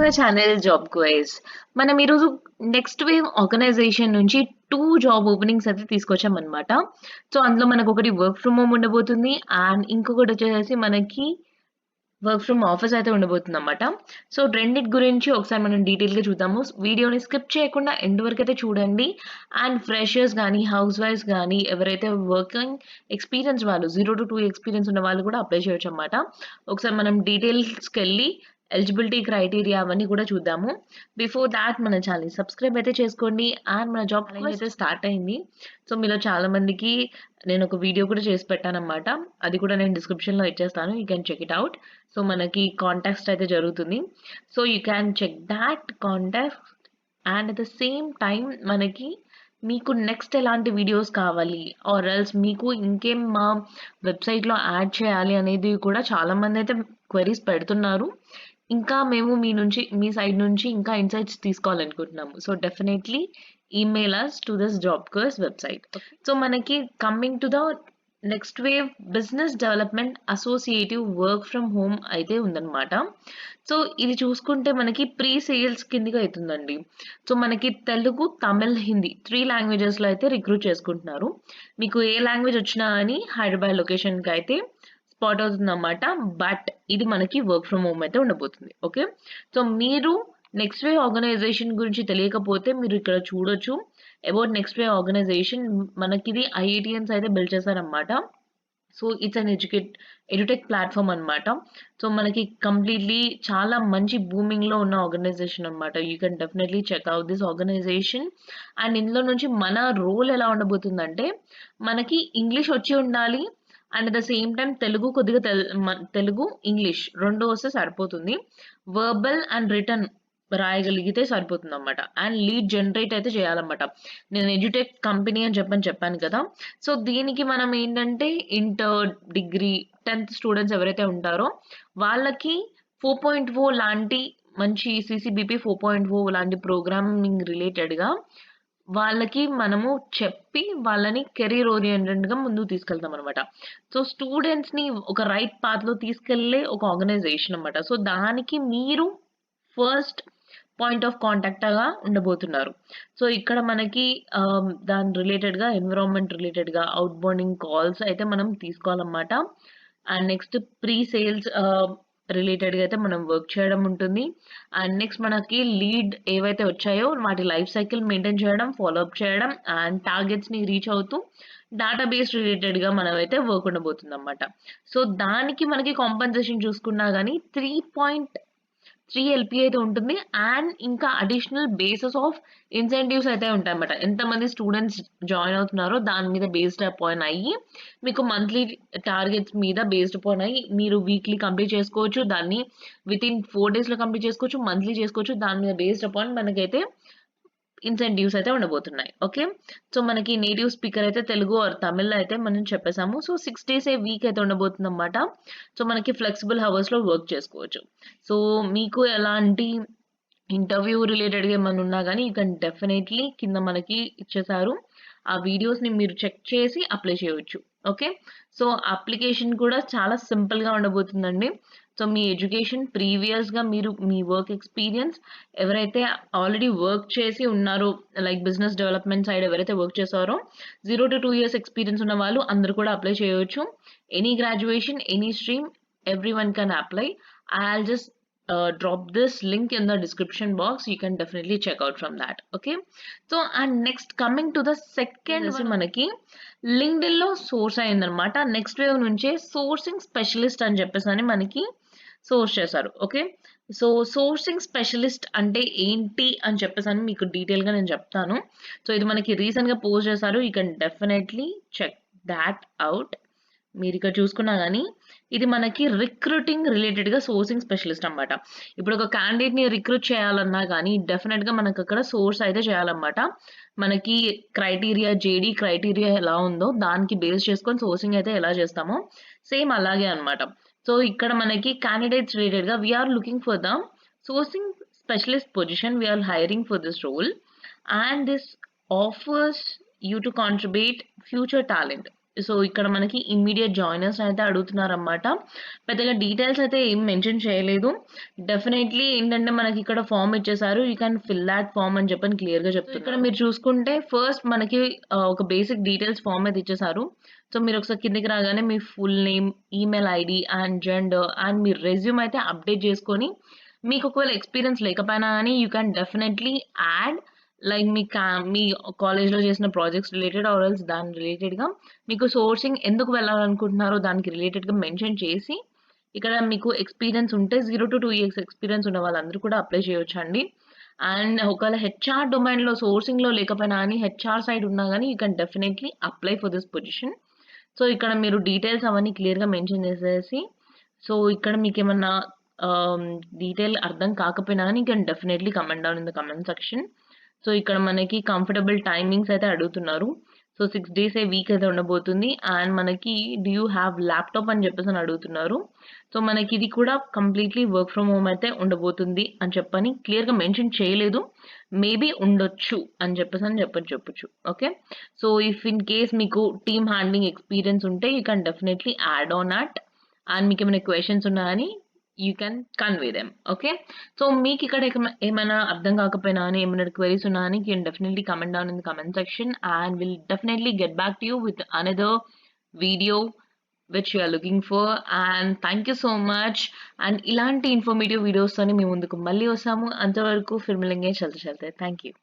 Our channel job క్వైజ్. మనం ఈరోజు next wave organisation నుంచి 2 జాబ్ ఓపెనింగ్స్ అయితే తీసుకొచ్చామనమాట. సో, అందులో మనకొకటి వర్క్ ఫ్రమ్ హోమ్ ఉండబోతుంది. అండ్ ఇంకొకటొచ్చేసేసి మనకి వర్క్ ఫ్రమ్ ఆఫీస్ అయితే ఉండబోతుందన్నమాట. సో, రెండిటి గురించి ఒకసారి మనం డీటెయిల్‌గా చూద్దాము. వీడియోని స్కిప్ చేయకుండా ఎండ్ వరకైతే చూడండి. అండ్ ఫ్రెషర్స్ గానీ, హౌస్ వైఫ్స్ గానీ, ఎవరైతే వర్కింగ్ ఎక్స్‌పీరియన్స్ వాళ్ళు 0-2 ఎక్స్‌పీరియన్స్ ఉన్న వాళ్ళు కూడా అప్లై చేయొచ్చన్నమాట. ఒకసారి మనం డీటెయిల్స్‌కెళ్ళి ఎలిజిబిలిటీ క్రైటీరియా అవన్నీ కూడా చూద్దాము. బిఫోర్ దాట్ మన ఛానెల్‌ని సబ్స్క్రైబ్ అయితే చేసుకోండి. అండ్ మన జాబ్ ఛాలెంజ్ అయితే స్టార్ట్ అయింది. సో, మీలో చాలా మందికి నేనొక వీడియో కూడా చేసి పెట్టానన్నమాట. అది కూడా నేను డిస్క్రిప్షన్‌లో ఇచ్చేస్తాను. You can check it out. So, మనకి కాంటెస్ట్ అయితే జరుగుతుంది. So, you can check that contest. And at the same time మనకి మీకు నెక్స్ట్ ఎలాంటి వీడియోస్ కావాలి ఆర్ ఎల్స్ మీకు ఇంకేం మా వెబ్‌సైట్‌లో యాడ్ చేయాలి అనేది కూడా చాలామందైతే క్వెరీస్ పెడుతున్నారు. ఇంకా మేము మీ సైడ్ నుంచి ఇంకా ఇన్‌సైట్స్ తీసుకోవాలనుకుంటున్నాము. So, definitely email us to this job course website. So, మనకి coming to the next wave business development associative work from home అయితే ఉందన్నమాట. సో, ఇది చూసుకుంటే మనకి ప్రీ సేల్స్ కిందకి అయితుందండి. సో, మనకి తెలుగు, తమిళ్, హిందీ 3 లాంగ్వేజెస్‌లో అయితే రిక్రూట్ చేసుకుంటున్నారు. మీకు ఏ లాంగ్వేజ్ వచ్చినా అని హైదరాబాద్ లొకేషన్‌కైతే స్పాట్ అవుతుందన్నమాట. బట్ ఇది మనకి వర్క్ ఫ్రమ్ హోమ్ అయితే ఉండబోతుంది. ఓకే. సో, మీరు నెక్స్ట్ వేవ్ ఆర్గనైజేషన్ గురించి తెలియకపోతే మీరు ఇక్కడ చూడొచ్చు. అబౌట్ నెక్స్ట్ వేవ్ ఆర్గనైజేషన్ మనకిది ఐఐటీయన్స్ అయితే బిల్డ్ చేశారన్నమాట. So, it's an edtech platform అన్నమాట. సో, మనకి కంప్లీట్‌లీ చాలా మంచి బూమింగ్‌లో ఉన్న ఆర్గనైజేషన్ అన్నమాట. You can definitely check out this organization. And ఇందులో నుంచి మన రోల్ ఎలా ఉండబోతుందంటే, మనకి ఇంగ్లీష్ వచ్చి ఉండాలి. And at the same time Telugu కొద్దిగా తెలుగు, ఇంగ్లీష్ 2 వస్తే సరిపోతుంది. వర్బల్ అండ్ రిటన్ రాయగలిగితే సరిపోతుందన్నమాట. అండ్ లీడ్ జనరేట్ అయితే చేయాలన్నమాట. నేను ఎడ్యుటెక్ కంపెనీ అని చెప్పాను కదా! సో, దీనికి మనం ఏంటంటే ఇంటర్, డిగ్రీ, 10థ్ స్టూడెంట్స్ ఎవరైతే ఉంటారో వాళ్ళకి 4.0 లాంటి మంచి సీసీబీపీ 4.0 లాంటి ప్రోగ్రామింగ్ రిలేటెడ్‌గా వాళ్ళకి మనము చెప్పి వాళ్ళని కెరీర్ ఓరియెంటెడ్‌గా ముందుకు తీసుకెళ్తామనమాట. సో, స్టూడెంట్స్‌ని ఒక రైట్ పాత్‌లో తీసుకెళ్ళే ఒక ఆర్గనైజేషన్ అన్నమాట. సో, దానికి మీరు ఫస్ట్ పాయింట్ ఆఫ్ కాంటాక్ట్‌గా ఉండబోతున్నారు. సో, ఇక్కడ మనకి దాని రిలేటెడ్‌గా ఎన్విరాన్మెంట్ రిలేటెడ్‌గా ఔట్ బౌండింగ్ కాల్స్ అయితే మనం తీసుకోవాలన్నమాట. అండ్ నెక్స్ట్ ప్రీ సేల్స్ రిలేటెడ్‌గా అయితే మనం వర్క్ చేయడం ఉంటుంది. అండ్ నెక్స్ట్ మనకి లీడ్ ఏవైతే వచ్చాయో వాటి లైఫ్ సైకిల్ మెయింటైన్ చేయడం, ఫాలో అప్ చేయడం అండ్ టార్గెట్స్‌ని రీచ్ అవుతూ డేటాబేస్ రిలేటెడ్‌గా మనమైతే వర్క్ ఉండబోతుందన్నమాట. సో, దానికి మనకి కాంపెన్సేషన్ చూసుకున్నా గాని 3 ఎల్‌పీ అయితే ఉంటుంది. అండ్ ఇంకా అడిషనల్ బేసెస్ ఆఫ్ ఇన్సెంటివ్స్ అయితే ఉంటాయన్నమాట. ఎంతమంది స్టూడెంట్స్ జాయిన్ అవుతున్నారో దాని మీద బేస్డ్ అపాన్ అయ్యి మీకు మంత్లీ టార్గెట్స్ మీద బేస్డ్ అపాన్ అయ్యి మీరు వీక్లీ కంప్లీట్ చేసుకోవచ్చు. దాన్ని వితిన్ 4 డేస్‌లో కంప్లీట్ చేసుకోవచ్చు. మంత్లీ చేసుకోవచ్చు. దాని మీద బేస్డ్ అపాన్ మనకైతే ఇన్సెంటివ్స్ అయితే ఉండబోతున్నాయి. ఓకే. సో, మనకి నేటివ్ స్పీకర్ అయితే తెలుగు ఆర్ తమిళ్‌లో అయితే మనం చెప్పేసాము. సో, 6 డేస్ ఏ వీక్ అయితే ఉండబోతుందన్నమాట. సో, మనకి ఫ్లెక్సిబుల్ హవర్స్‌లో వర్క్ చేసుకోవచ్చు. సో, మీకు ఎలాంటి ఇంటర్వ్యూ రిలేటెడ్‌గా ఏమన్నా ఉన్నా గాని యూ కెన్ డెఫినైట్‌లీ కింద మనకి ఇచ్చేసారు. ఆ వీడియోస్‌ని మీరు చెక్ చేసి అప్లై చేయొచ్చు. ఓకే. సో, అప్లికేషన్ కూడా చాలా సింపుల్‌గా ఉండబోతుందండి. సో, మీ ఎడ్యుకేషన్ ప్రీవియస్‌గా మీరు మీ వర్క్ ఎక్స్‌పీరియన్స్ ఎవరైతే ఆల్రెడీ వర్క్ చేసి ఉన్నారో లైక్ బిజినెస్ డెవలప్‌మెంట్ సైడ్ ఎవరైతే వర్క్ చేసారో 0-2 ఇయర్స్ ఎక్స్‌పీరియన్స్ ఉన్న వాళ్ళు అందరూ కూడా అప్లై చేయొచ్చు. Any graduation, any stream everyone can apply. I'll just drop this link in the description box. You can definitely check out from that. Okay. So, and next coming to the second one మనకి LinkedIn లో source అయిందనమాట. Next wave నుంచే sourcing specialist అని చెప్పేసి మనకి source చేశారు. Okay. So, sourcing specialist అంటే ఏంటి అని చెప్పేసి మీకు డీటెయిల్‌గా నేను చెప్తాను. సో, ఇది మనకి రీసెంట్‌గా పోస్ట్ చేశారు. You can definitely check that out. మీరిక్కడ చూసుకున్నా గాని ఇది మనకి రిక్రూటింగ్ రిలేటెడ్‌గా సోర్సింగ్ స్పెషలిస్ట్ అన్నమాట. ఇప్పుడు ఒక క్యాండిడేట్‌ని రిక్రూట్ చేయాలన్నా గాని డెఫినిట్‌గా మనకక్కడ సోర్స్ అయితే చేయాలన్నమాట. మనకి జేడీ క్రైటీరియా ఎలా ఉందో దానికి బేస్ చేసుకొని సోర్సింగ్ అయితే ఎలా చేస్తామో సేమ్ అలాగే అన్నమాట. సో, ఇక్కడ మనకి క్యాండిడేట్స్ రిలేటెడ్‌గా we are looking for the sourcing specialist position. We are hiring for this role and this offers you to contribute future talent. So, ఇక్కడ మనకి ఇమ్మీడియేట్ జాయినర్స్ అయితే అడుగుతున్నారనమాట. పెద్దగా డీటెయిల్స్ అయితే ఏం మెన్షన్ చేయలేదు. డెఫినైట్‌లీ ఏంటంటే మనకిక్కడ ఫార్మ్ ఇచ్చేసారు. You can fill that form అని చెప్పని క్లియర్‌గా చెప్తున్నారు. ఇక్కడ మీరు చూసుకుంటే ఫస్ట్ మనకి ఒక బేసిక్ డీటెయిల్స్ ఫార్మ్ అయితే ఇచ్చేసారు. సో, మీరొకసారి కిందకి రాగానే మీ full name, email ID and gender and మీ రెజ్యూమ్ అయితే అప్డేట్ చేసుకొని, మీకు ఒకవేళ ఎక్స్‌పీరియన్స్ లేకపోయినా గానీ you can definitely add like మీ కాలేజ్‌లో చేసిన ప్రాజెక్ట్స్ రిలేటెడ్ ఆర్ ఎల్స్ దాని రిలేటెడ్‌గా మీకు సోర్సింగ్ ఎందుకు వెళ్ళాలనుకుంటున్నారో దానికి రిలేటెడ్‌గా మెన్షన్ చేసి, ఇక్కడ మీకు ఎక్స్‌పీరియన్స్ ఉంటే 0-2 ఇయర్స్ ఎక్స్‌పీరియన్స్ ఉన్న వాళ్ళందరూ కూడా అప్లై చేయొచ్చండి. అండ్ ఒకవేళ హెచ్ఆర్ డొమైన్‌లో సోర్సింగ్‌లో లేకపోయినా గానీ హెచ్ఆర్ సైడ్ ఉన్నా గానీ you can definitely apply for this position. So, ఇక్కడ మీరు డీటెయిల్స్ అవన్నీ క్లియర్‌గా మెన్షన్ చేసేసి, సో, ఇక్కడ మీకేమన్నా డీటెయిల్ అర్థం కాకపోయినా గానీ you can definitely comment down in the comment section. So, ఇక్కడ మనకి కంఫర్టబుల్ టైమింగ్స్ అయితే అడుగుతున్నారు. సో, 6 డేస్ ఏ వీక్ అయితే ఉండబోతుంది. అండ్ మనకి డు యూ హావ్ ల్యాప్‌టాప్ అని చెప్పేసని అడుగుతున్నారు. సో, మనకిది కూడా కంప్లీట్‌లీ వర్క్ ఫ్రమ్ హోమ్ అయితే ఉండబోతుంది అని చెప్పని క్లియర్‌గా మెన్షన్ చేయలేదు. మేబీ ఉండొచ్చు అని చెప్పేసని చెప్పొచ్చు. Okay. So, if in case మీకు టీమ్ హ్యాండ్లింగ్ ఎక్స్‌పీరియన్స్ ఉంటే you can definitely add on at. And మీకేమైనా క్వెషన్స్ ఉన్నా గాని you can convey them. Okay. So, మీకిక్కడ ఏమైనా అర్థం కాకపోయినా గాని, ఏమైనా క్వెరీస్ ఉన్నా గాని you can definitely comment down in the comment section and will definitely get back to you with another video which you are looking for. And thank you so much. And ఇలాంటి informative వీడియోస్‌తోని మీ ముందుకు మళ్ళీ వస్తాము. అంతవరకు Phir మిలేంగే చల్తే చల్తే. Thank you.